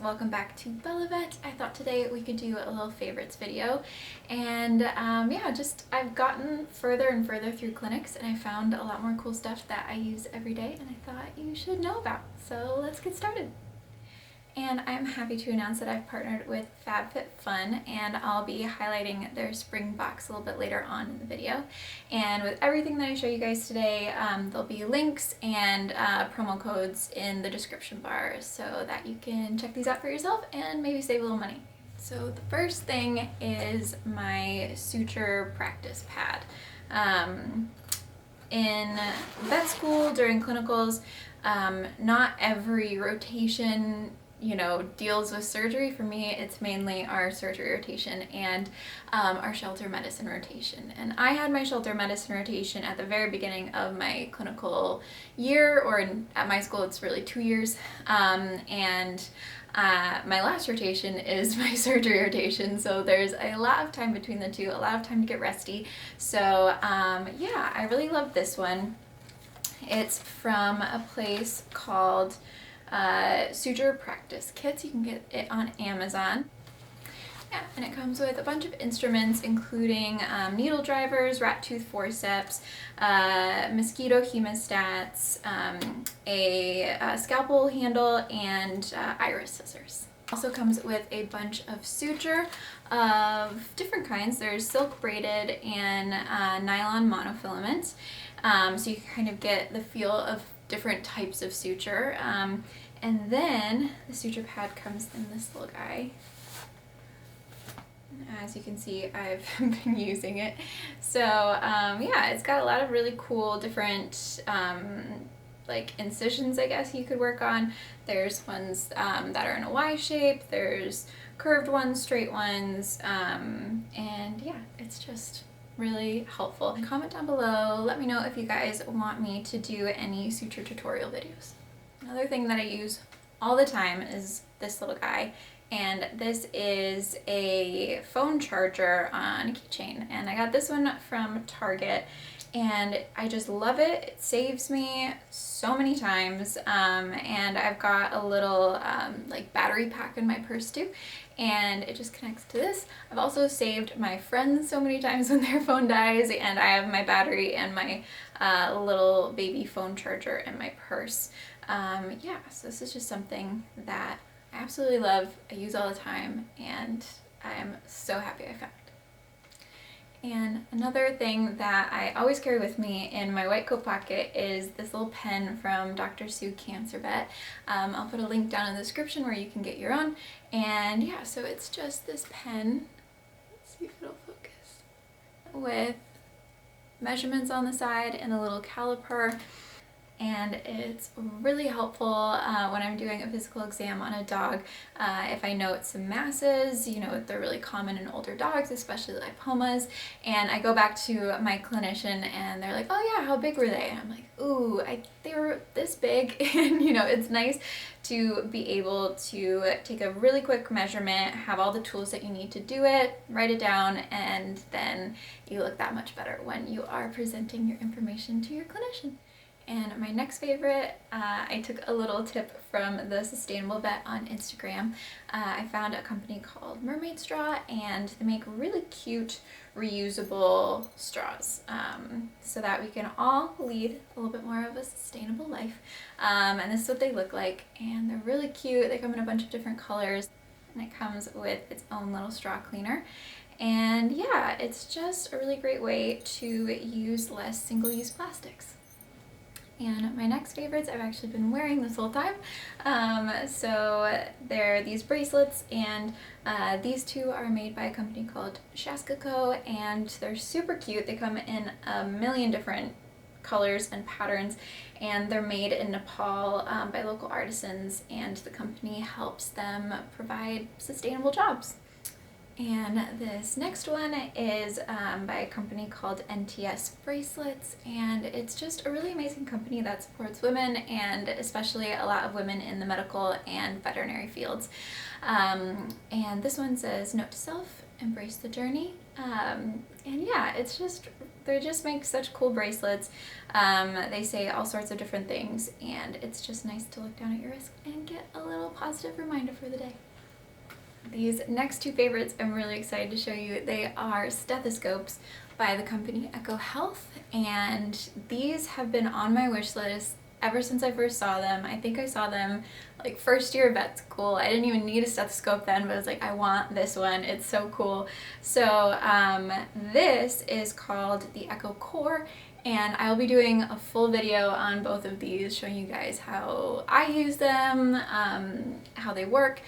welcome back to BellaVet. I thought today we could do a little favorites video, and yeah, I've gotten further and further through clinics and I found a lot more cool stuff that I use every day and I thought you should know about. So let's get started. And I'm happy to announce that I've partnered with FabFitFun, and I'll be highlighting their spring box a little bit later on in the video. And with everything that I show you guys today, there'll be links and promo codes in the description bar so that you can check these out for yourself and maybe save a little money. So the first thing is my suture practice pad. In vet school during clinicals, not every rotation deals with surgery. For me, it's mainly our surgery rotation and our shelter medicine rotation. And I had my shelter medicine rotation at the very beginning of my clinical year, or at my school it's really 2 years. My last rotation is my surgery rotation, so there's a lot of time between the two, a lot of time to get resty. So yeah, I really love this one. It's from a place called Suture Practice Kits. You can get it on Amazon. Yeah, and it comes with a bunch of instruments, including needle drivers, rat tooth forceps, mosquito hemostats, a scalpel handle, and iris scissors. Also comes with a bunch of suture of different kinds. There's silk braided and nylon monofilament, so you can kind of get the feel of different types of suture. And then the suture pad comes in this little guy. As you can see, I've been using it. So yeah, it's got a lot of really cool different like incisions, I guess you could work on. There's ones that are in a Y shape, there's curved ones, straight ones, and yeah, it's just really helpful. Comment down below, let me know if you guys want me to do any suture tutorial videos. Another thing that I use all the time is this little guy, and this is a phone charger on a keychain, and I got this one from Target and I just love it. It saves me so many times, and I've got a little like battery pack in my purse too, and it just connects to this. I've also saved my friends so many times when their phone dies, and I have my battery and my little baby phone charger in my purse. Yeah, so this is just something that I absolutely love, I use all the time, and I am so happy I found it. And another thing that I always carry with me in my white coat pocket is this little pen from Dr. Sue Cancer Vet. I'll put a link down in the description where you can get your own. And yeah, so it's just this pen, let's see if it'll focus, with measurements on the side and a little caliper. And it's really helpful when I'm doing a physical exam on a dog. If I note some masses, they're really common in older dogs, especially lipomas, and I go back to my clinician and they're like, oh yeah, how big were they? And I'm like, ooh, they were this big. And it's nice to be able to take a really quick measurement, have all the tools that you need to do it, write it down, and then you look that much better when you are presenting your information to your clinician. And my next favorite, I took a little tip from the Sustainable Vet on Instagram. I found a company called Mermaid Straw, and they make really cute reusable straws, so that we can all lead a little bit more of a sustainable life. And this is what they look like, and they're really cute. They come in a bunch of different colors, and it comes with its own little straw cleaner. And yeah, it's just a really great way to use less single-use plastics. And my next favorites, I've actually been wearing this whole time. So they're these bracelets, and these two are made by a company called Shaska, and they're super cute. They come in a million different colors and patterns, and they're made in Nepal by local artisans, and the company helps them provide sustainable jobs. And this next one is by a company called NTS Bracelets, and it's just a really amazing company that supports women, and especially a lot of women in the medical and veterinary fields. And this one says, note to self, embrace the journey. And yeah, it's just they just make such cool bracelets. They say all sorts of different things, and it's just nice to look down at your wrist and get a little positive reminder for the day. These next two favorites I'm really excited to show you. They are stethoscopes by the company Echo Health, and these have been on my wish list ever since I first saw them. I think I saw them like first year of vet school. I didn't even need a stethoscope then, but I was like, I want this one. It's so cool. So this is called the Echo Core, and I'll be doing a full video on both of these, showing you guys how I use them, how they work,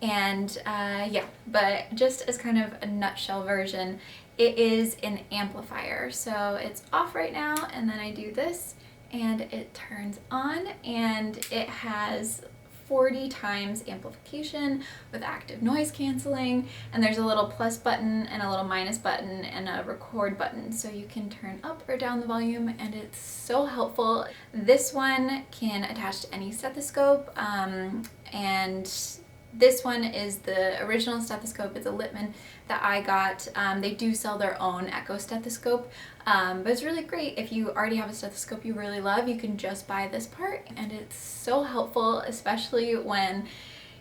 and yeah, but just as kind of a nutshell version, it is an amplifier. So it's off right now, and then I do this and it turns on, and it has 40 times amplification with active noise canceling, and there's a little plus button and a little minus button and a record button, so you can turn up or down the volume, and it's so helpful. This one can attach to any stethoscope, and this one is the original stethoscope. It's a Littmann that I got. They do sell their own Echo stethoscope, but it's really great if you already have a stethoscope you really love. You can just buy this part, and it's so helpful, especially when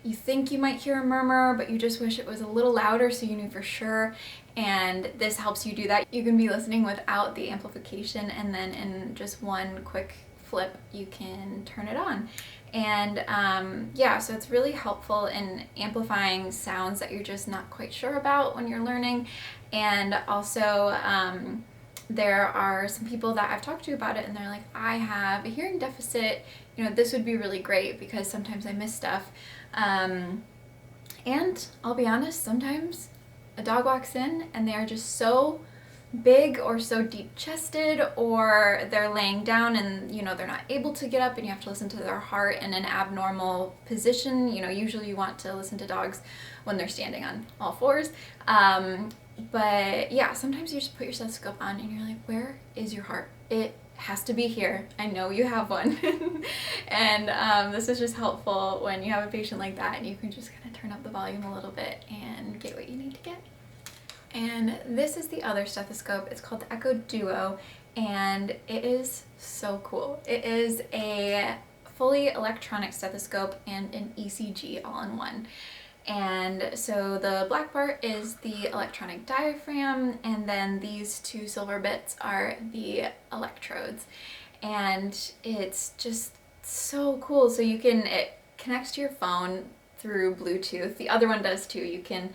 you think you might hear a murmur, but you just wish it was a little louder so you knew for sure, and this helps you do that. You can be listening without the amplification, and then in just one quick flip you can turn it on. And yeah, so it's really helpful in amplifying sounds that you're just not quite sure about when you're learning. And also there are some people that I've talked to about it, and they're like, I have a hearing deficit, you know, this would be really great because sometimes I miss stuff. And I'll be honest, sometimes a dog walks in and they are just so big or so deep chested, or they're laying down and, you know, they're not able to get up, and you have to listen to their heart in an abnormal position. You know, usually you want to listen to dogs when they're standing on all fours. But yeah, sometimes you just put your stethoscope on and you're like, where is your heart? It has to be here. I know you have one. And this is just helpful when you have a patient like that, and you can just kind of turn up the volume a little bit and get what you need to get. And this is the other stethoscope. It's called the Echo Duo, and it is so cool. It is a fully electronic stethoscope and an ECG all in one. And so the black part is the electronic diaphragm, and then these two silver bits are the electrodes. And it's just so cool. So you can, it connects to your phone through Bluetooth. The other one does too. You can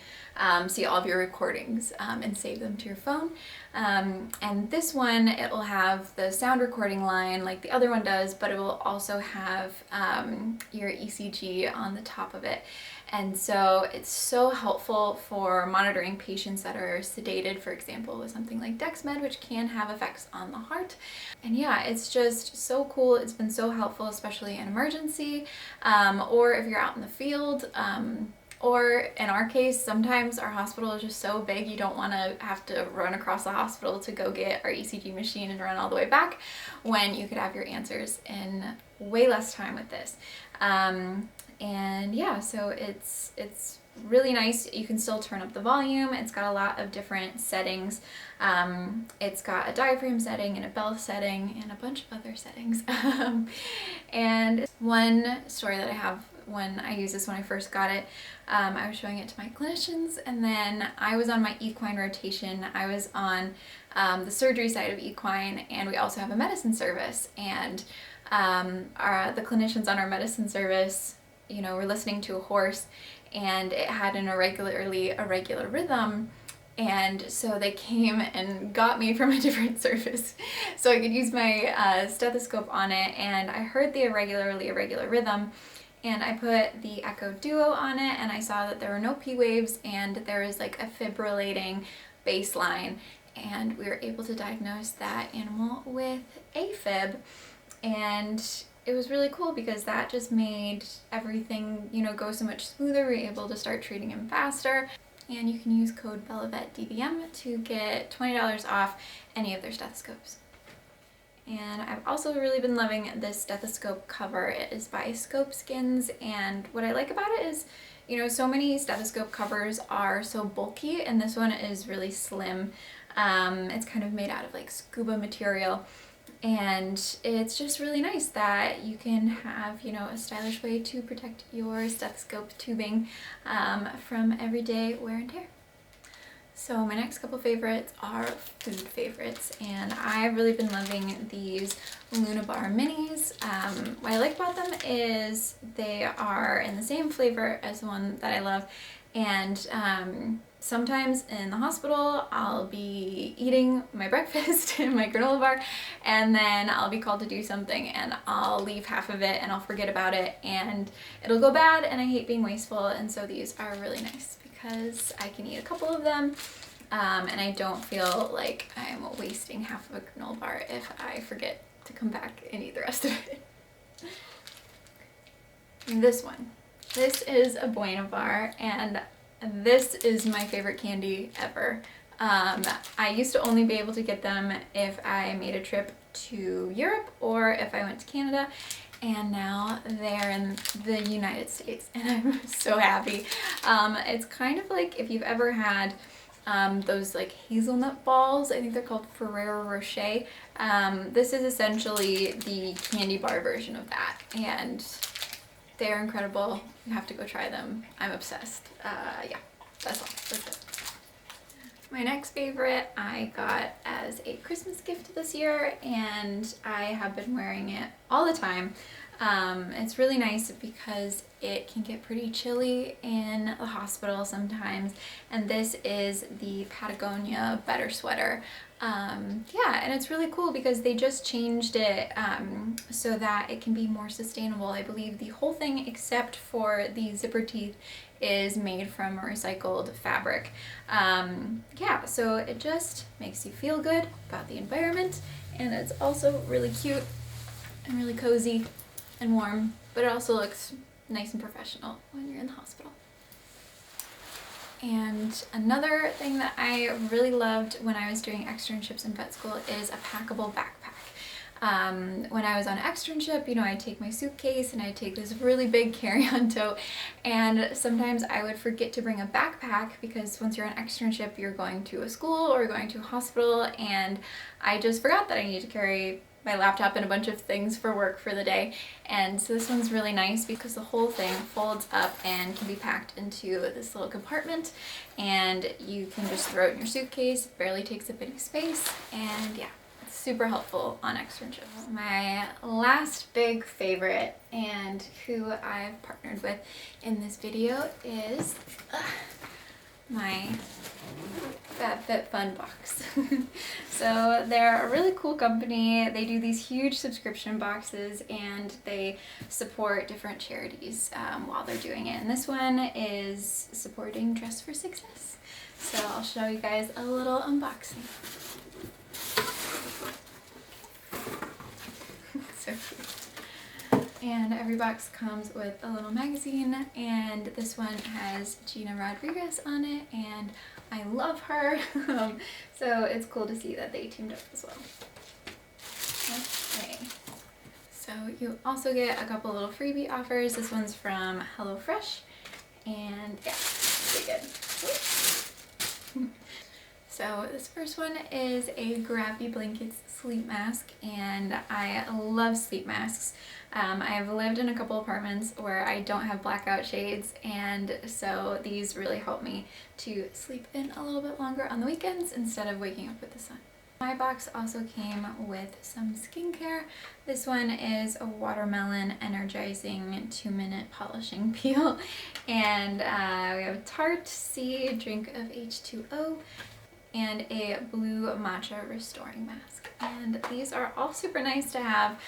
see all of your recordings and save them to your phone. And this one, it will have the sound recording line like the other one does, but it will also have your ECG on the top of it. And so it's so helpful for monitoring patients that are sedated, for example, with something like Dexmed, which can have effects on the heart. And yeah, it's just so cool. It's been so helpful, especially in emergency, or if you're out in the field, or in our case, sometimes our hospital is just so big you don't want to have to run across the hospital to go get our ECG machine and run all the way back, when you could have your answers in way less time with this. And yeah, so it's really nice. You can still turn up the volume. It's got a lot of different settings. It's got a diaphragm setting and a bell setting and a bunch of other settings. And one story that I have when I used this when I first got it, I was showing it to my clinicians, and then I was on my equine rotation. I was on the surgery side of equine, and we also have a medicine service, and the clinicians on our medicine service, you know, were listening to a horse, and it had an irregular rhythm, and so they came and got me from a different service so I could use my stethoscope on it, and I heard the irregular rhythm, and I put the Echo Duo on it, and I saw that there were no P waves, and there was like a fibrillating baseline, and we were able to diagnose that animal with AFib. And it was really cool because that just made everything, you know, go so much smoother. We were able to start treating him faster. And you can use code BellaVetDVM to get $20 off any of their stethoscopes. And I've also really been loving this stethoscope cover. It is by Scope Skins, and what I like about it is, you know, so many stethoscope covers are so bulky, and this one is really slim. It's kind of made out of like scuba material. And it's just really nice that you can have, you know, a stylish way to protect your stethoscope tubing from everyday wear and tear. So my next couple favorites are food favorites, and I've really been loving these Bueno Bar minis. What I like about them is they are in the same flavor as the one that I love, and sometimes in the hospital I'll be eating my breakfast and my granola bar, and then I'll be called to do something and I'll leave half of it and I'll forget about it and it'll go bad, and I hate being wasteful, and so these are really nice because I can eat a couple of them and I don't feel like I'm wasting half of a granola bar if I forget to come back and eat the rest of it. This one. This is a Bueno Bar, and this is my favorite candy ever. I used to only be able to get them if I made a trip to Europe or if I went to Canada, and now they're in the United States, and I'm so happy. It's kind of like if you've ever had those like hazelnut balls. I think they're called Ferrero Rocher. This is essentially the candy bar version of that, and they're incredible. You have to go try them. I'm obsessed. Yeah, that's all. That's it. My next favorite I got as a Christmas gift this year, and I have been wearing it all the time. It's really nice because it can get pretty chilly in the hospital sometimes, and this is the Patagonia Sweater. Yeah, and it's really cool because they just changed it so that it can be more sustainable. I believe the whole thing except for the zipper teeth is made from recycled fabric. Yeah, so it just makes you feel good about the environment, and it's also really cute and really cozy and warm, but it also looks nice and professional when you're in the hospital. And another thing that I really loved when I was doing externships in vet school is a packable backpack. When I was on externship, you know, I'd take my suitcase and I'd take this really big carry-on tote, and sometimes I would forget to bring a backpack because once you're on externship, you're going to a school or going to a hospital, and I just forgot that I need to carry my laptop and a bunch of things for work for the day. And so this one's really nice because the whole thing folds up and can be packed into this little compartment, and you can just throw it in your suitcase. It barely takes up any space, and yeah, it's super helpful on externships. My last big favorite, and who I've partnered with in this video, is my FabFitFun box. So they're a really cool company. They do these huge subscription boxes, and they support different charities while they're doing it. And this one is supporting Dress for Success. So I'll show you guys a little unboxing. So cute. And every box comes with a little magazine, and this one has Gina Rodriguez on it, and I love her. So it's cool to see that they teamed up as well. Okay. So you also get a couple little freebie offers. This one's from HelloFresh, and yeah, pretty good. So this first one is a Gravity Blankets sleep mask, and I love sleep masks. I've lived in a couple apartments where I don't have blackout shades, and so these really help me to sleep in a little bit longer on the weekends instead of waking up with the sun. My box also came with some skincare. This one is a watermelon energizing 2-minute polishing peel, and we have a Tarte C drink of H2O, and a blue matcha restoring mask. And these are all super nice to have.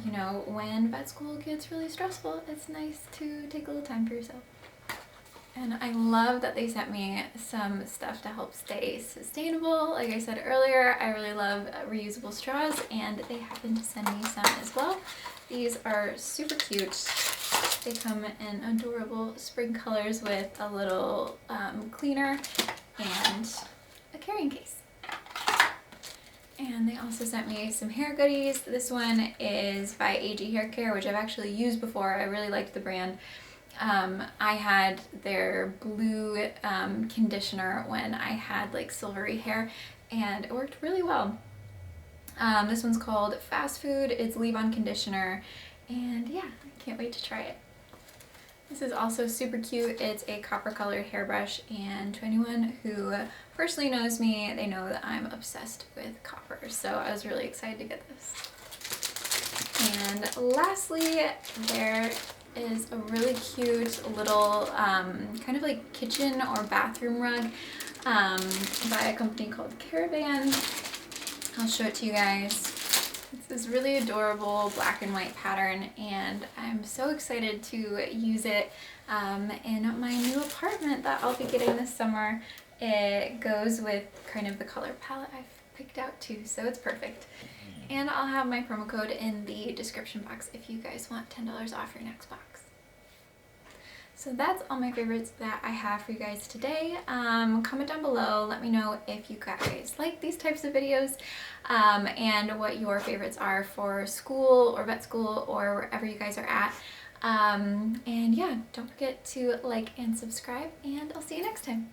You know, when vet school gets really stressful, it's nice to take a little time for yourself. And I love that they sent me some stuff to help stay sustainable. Like I said earlier, I really love reusable straws, and they happen to send me some as well. These are super cute. They come in adorable spring colors with a little cleaner and a carrying case. And they also sent me some hair goodies. This one is by AG Hair Care, which I've actually used before. I really liked the brand. I had their blue conditioner when I had like silvery hair, and it worked really well. This one's called Fast Food. It's leave-on conditioner, and yeah, I can't wait to try it. This is also super cute. It's a copper colored hairbrush, and to anyone who personally knows me, they know that I'm obsessed with copper, so I was really excited to get this. And lastly, there is a really cute little kind of like kitchen or bathroom rug by a company called Caravan. I'll show it to you guys. It's this really adorable black and white pattern, and I'm so excited to use it in my new apartment that I'll be getting this summer. It goes with kind of the color palette I've picked out too, so it's perfect. And I'll have my promo code in the description box if you guys want $10 off your next box. So that's all my favorites that I have for you guys today. Comment down below, let me know if you guys like these types of videos and what your favorites are for school or vet school or wherever you guys are at. And yeah, don't forget to like and subscribe, and I'll see you next time.